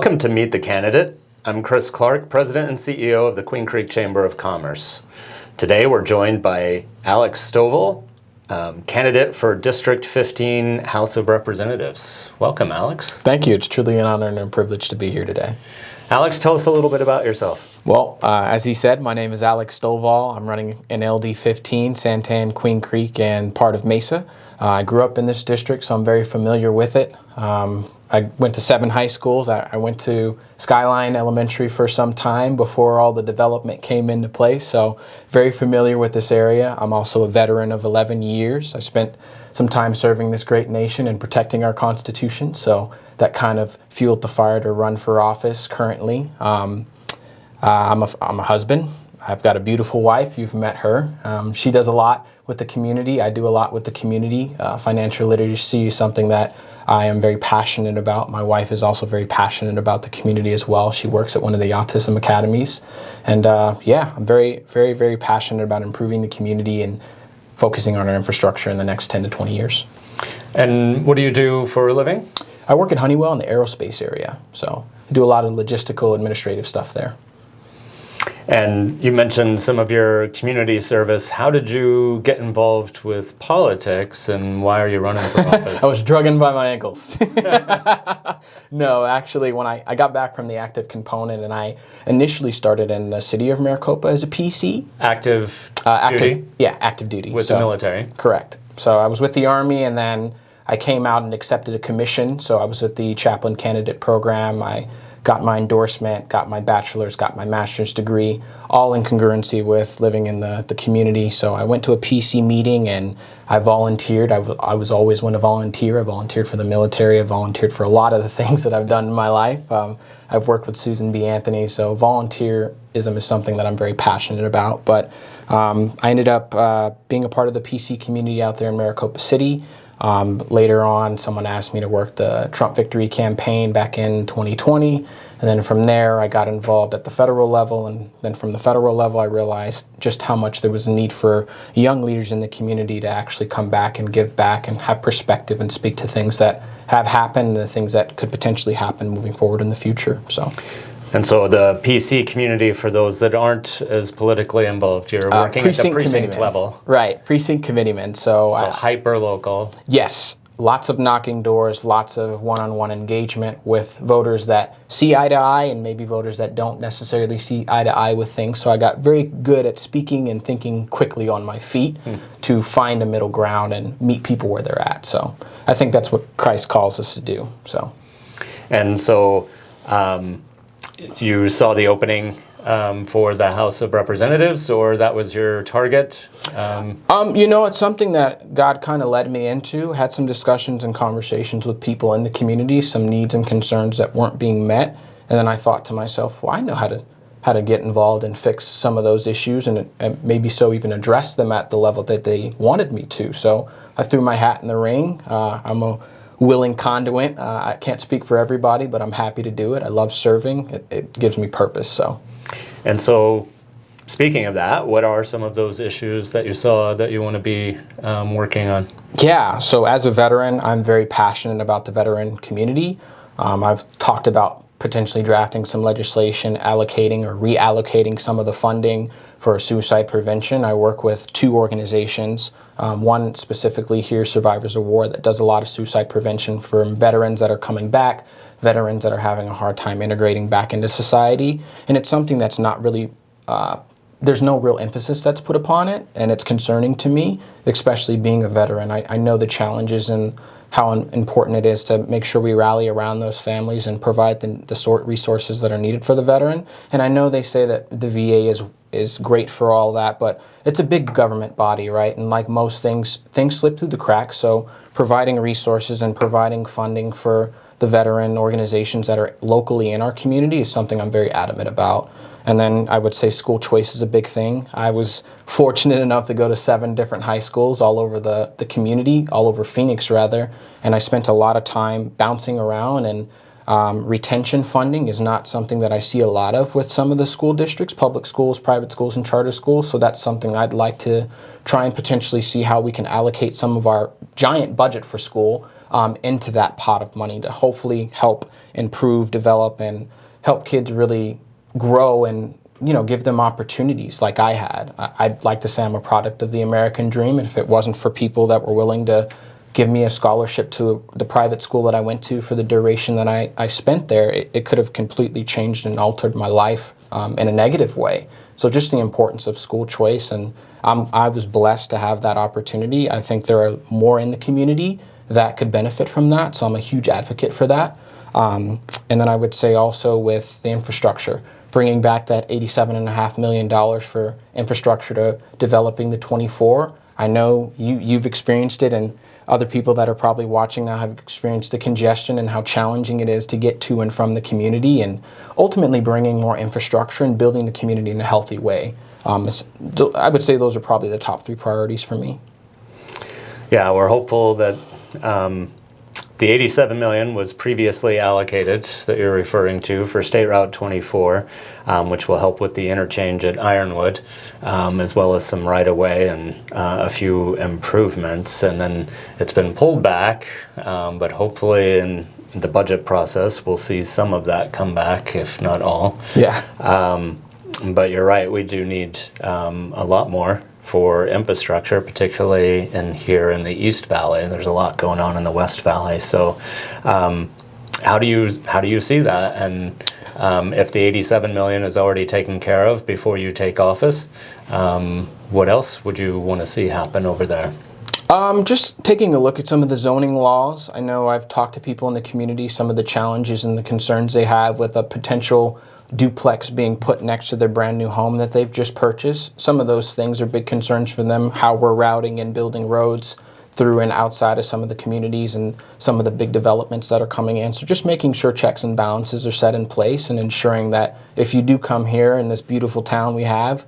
Welcome to Meet the Candidate. I'm Chris Clark, President and CEO of the Queen Creek Chamber of Commerce. Today we're joined by Alex Stovall, candidate for District 15 House of Representatives. Welcome, Alex. Thank you. It's truly an honor and a privilege to be here today. Alex, tell us a little bit about yourself. Well, as he said, my name is Alex Stovall. I'm running in LD 15, Santan, Queen Creek, and part of Mesa. I grew up in this district, so I'm very familiar with it. I went to 7 high schools. I went to Skyline Elementary for some time before all the development came into place, so very familiar with this area. I'm also a veteran of 11 years. I spent some time serving this great nation and protecting our Constitution, so that kind of fueled the fire to run for office currently. I'm a husband. I've got a beautiful wife. You've met her. She does a lot with the community. I do a lot with the community. Financial literacy is something that I am very passionate about. My wife is also very passionate about the community as well. She works at one of the autism academies. And yeah, I'm very, very, very passionate about improving the community and focusing on our infrastructure in the next 10 to 20 years. And what do you do for a living? I work at Honeywell in the aerospace area. So I do a lot of logistical administrative stuff there. And you mentioned some of your community service. How did you get involved with politics, and why are you running for office? I was drugged by my ankles. No, actually, when I got back from the active component, and I initially started in the city of Maricopa as a PC. Active duty? Yeah, active duty. With the military? Correct. So I was with the Army, and then I came out and accepted a commission. So I was at the chaplain candidate program. I got my endorsement, got my bachelor's, got my master's degree, all in congruency with living in the community. So I went to a PC meeting and I volunteered. I was always one to volunteer. I volunteered for the military. I volunteered for a lot of the things that I've done in my life. I've worked with Susan B. Anthony, so volunteerism is something that I'm very passionate about. But I ended up being a part of the PC community out there in Maricopa City. Later on, someone asked me to work the Trump victory campaign back in 2020. And then from there, I got involved at the federal level. And then from the federal level, I realized just how much there was a need for young leaders in the community to actually come back and give back and have perspective and speak to things that have happened and the things that could potentially happen moving forward in the future. And so the PC community, for those that aren't as politically involved, you're working at the precinct level. Right, precinct committeeman. So hyper-local. Yes, lots of knocking doors, lots of one-on-one engagement with voters that see eye to eye and maybe voters that don't necessarily see eye to eye with things. So I got very good at speaking and thinking quickly on my feet to find a middle ground and meet people where they're at. So I think that's what Christ calls us to do. And so you saw the opening for the House of Representatives, or that was your target? You know, it's something that God kind of led me into. Had some discussions and conversations with people in the community, some needs and concerns that weren't being met, and then I thought to myself, well, I know how to get involved and fix some of those issues, and maybe so even address them at the level that they wanted me to. So I threw my hat in the ring. I'm a willing conduit. I can't speak for everybody, but I'm happy to do it. I love serving. It gives me purpose. And so, speaking of that, what are some of those issues that you saw that you want to be working on? Yeah, so as a veteran, I'm very passionate about the veteran community. I've talked about potentially drafting some legislation, allocating or reallocating some of the funding for suicide prevention. I work with 2 organizations, one specifically here, Survivors of War, that does a lot of suicide prevention for veterans that are coming back, veterans that are having a hard time integrating back into society. And it's something that's not really, there's no real emphasis that's put upon it, and it's concerning to me, especially being a veteran. I know the challenges and how important it is to make sure we rally around those families and provide the sort resources that are needed for the veteran. And I know they say that the VA is great for all that, but it's a big government body, right? And like most things slip through the cracks. So providing resources and providing funding for the veteran organizations that are locally in our community is something I'm very adamant about. And then I would say school choice is a big thing. I was fortunate enough to go to 7 different high schools all over the community, all over Phoenix rather, and I spent a lot of time bouncing around, and retention funding is not something that I see a lot of with some of the school districts, public schools, private schools, and charter schools. So that's something I'd like to try and potentially see how we can allocate some of our giant budget for school into that pot of money to hopefully help improve, develop, and help kids really grow and give them opportunities like I had. I'd like to say I'm a product of the American dream, and if it wasn't for people that were willing to give me a scholarship to the private school that I went to for the duration that I spent there, it could have completely changed and altered my life in a negative way. So just the importance of school choice, and I was blessed to have that opportunity. I think there are more in the community that could benefit from that, so I'm a huge advocate for that. And then I would say also with the infrastructure, bringing back that $87.5 million for infrastructure to developing the 24. I know you've experienced it, and other people that are probably watching now have experienced the congestion and how challenging it is to get to and from the community, and ultimately bringing more infrastructure and building the community in a healthy way. I would say those are probably the top 3 priorities for me. Yeah, we're hopeful that the $87 million was previously allocated that you're referring to for State Route 24, which will help with the interchange at Ironwood, as well as some right-of-way and a few improvements. And then it's been pulled back, but hopefully in the budget process we'll see some of that come back, if not all. Yeah. But you're right, we do need a lot more for infrastructure, particularly here in the East Valley. There's a lot going on in the West Valley. So how do you see that? And if the $87 million is already taken care of before you take office, what else would you want to see happen over there? Just taking a look at some of the zoning laws. I know I've talked to people in the community, some of the challenges and the concerns they have with a potential duplex being put next to their brand new home that they've just purchased. Some of those things are big concerns for them, how we're routing and building roads through and outside of some of the communities and some of the big developments that are coming in. So just making sure checks and balances are set in place and ensuring that if you do come here in this beautiful town we have,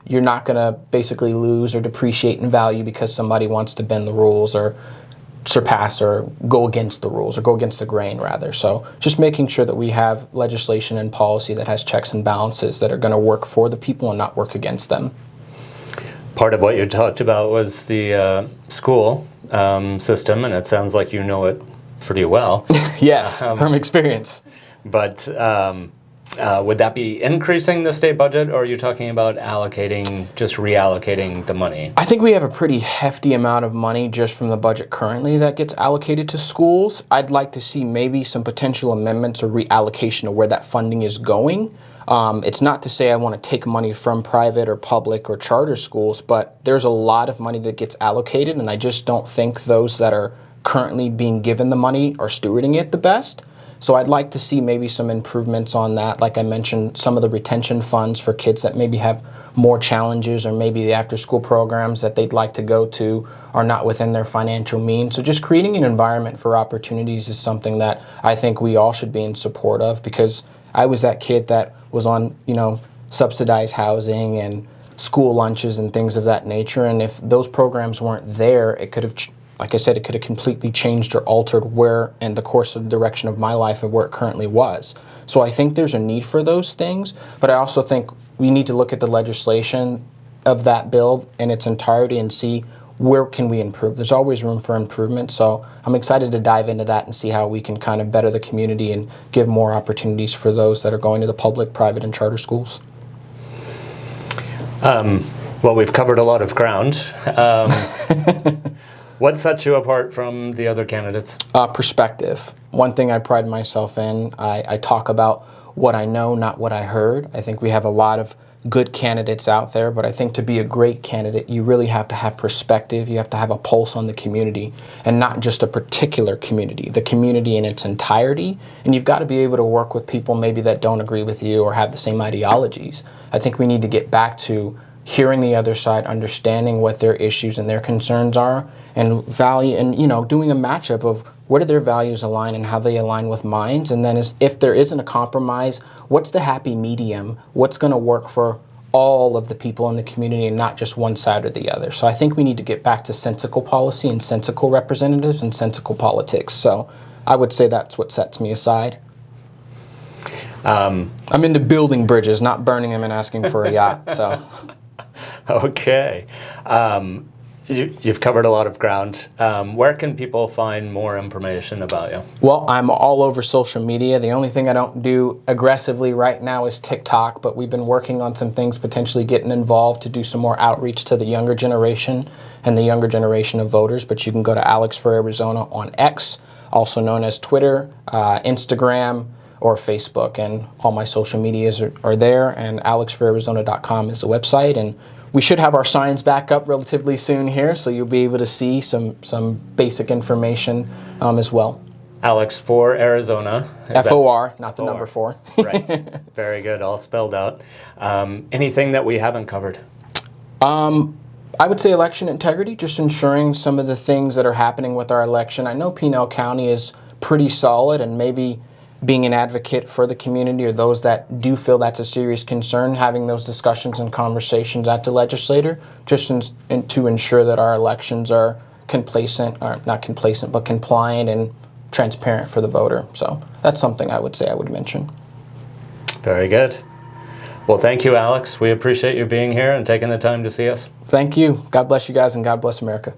you're not going to basically lose or depreciate in value because somebody wants to bend the rules or surpass or go against the rules or go against the grain rather. So just making sure that we have legislation and policy that has checks and balances that are going to work for the people and not work against them. Part of what you talked about was the school system, and it sounds like you know it pretty well. Yes, from experience. But would that be increasing the state budget, or are you talking about just reallocating the money? I think we have a pretty hefty amount of money just from the budget currently that gets allocated to schools. I'd like to see maybe some potential amendments or reallocation of where that funding is going. It's not to say I want to take money from private or public or charter schools, but there's a lot of money that gets allocated, and I just don't think those that are currently being given the money are stewarding it the best. So I'd like to see maybe some improvements on that. Like I mentioned, some of the retention funds for kids that maybe have more challenges, or maybe the after-school programs that they'd like to go to are not within their financial means. So just creating an environment for opportunities is something that I think we all should be in support of, because I was that kid that was on, subsidized housing and school lunches and things of that nature. And if those programs weren't there, it could have, like I said, it could have completely changed or altered where and the course of direction of my life and where it currently was. So I think there's a need for those things, but I also think we need to look at the legislation of that bill in its entirety and see where can we improve. There's always room for improvement, so I'm excited to dive into that and see how we can kind of better the community and give more opportunities for those that are going to the public, private, and charter schools. Well, we've covered a lot of ground. What sets you apart from the other candidates? Perspective. One thing I pride myself in, I talk about what I know, not what I heard. I think we have a lot of good candidates out there, but I think to be a great candidate, you really have to have perspective. You have to have a pulse on the community, and not just a particular community, the community in its entirety. And you've got to be able to work with people maybe that don't agree with you or have the same ideologies. I think we need to get back to hearing the other side, understanding what their issues and their concerns are, and value, and doing a matchup of where do their values align and how they align with mine. And then if there isn't a compromise, what's the happy medium? What's going to work for all of the people in the community and not just one side or the other? So I think we need to get back to sensical policy and sensical representatives and sensical politics. So I would say that's what sets me aside. I'm into building bridges, not burning them and asking for a yacht. So. Okay. You've covered a lot of ground. Where can people find more information about you? Well, I'm all over social media. The only thing I don't do aggressively right now is TikTok, but we've been working on some things, potentially getting involved to do some more outreach to the younger generation and the younger generation of voters. But you can go to Alex for Arizona on X, also known as Twitter, Instagram, or Facebook, and all my social medias are there, and alexforarizona.com is the website, and we should have our signs back up relatively soon here, so you'll be able to see some basic information as well. Alex for Arizona. FOR, not the number 4. Right. Very good, all spelled out. Anything that we haven't covered? I would say election integrity, just ensuring some of the things that are happening with our election. I know Pinal County is pretty solid, and maybe being an advocate for the community or those that do feel that's a serious concern, having those discussions and conversations at the legislature, just to ensure that our elections are complacent, or not complacent, but compliant and transparent for the voter. So that's something I would say I would mention. Very good. Well, thank you, Alex. We appreciate you being here and taking the time to see us. Thank you. God bless you guys, and God bless America.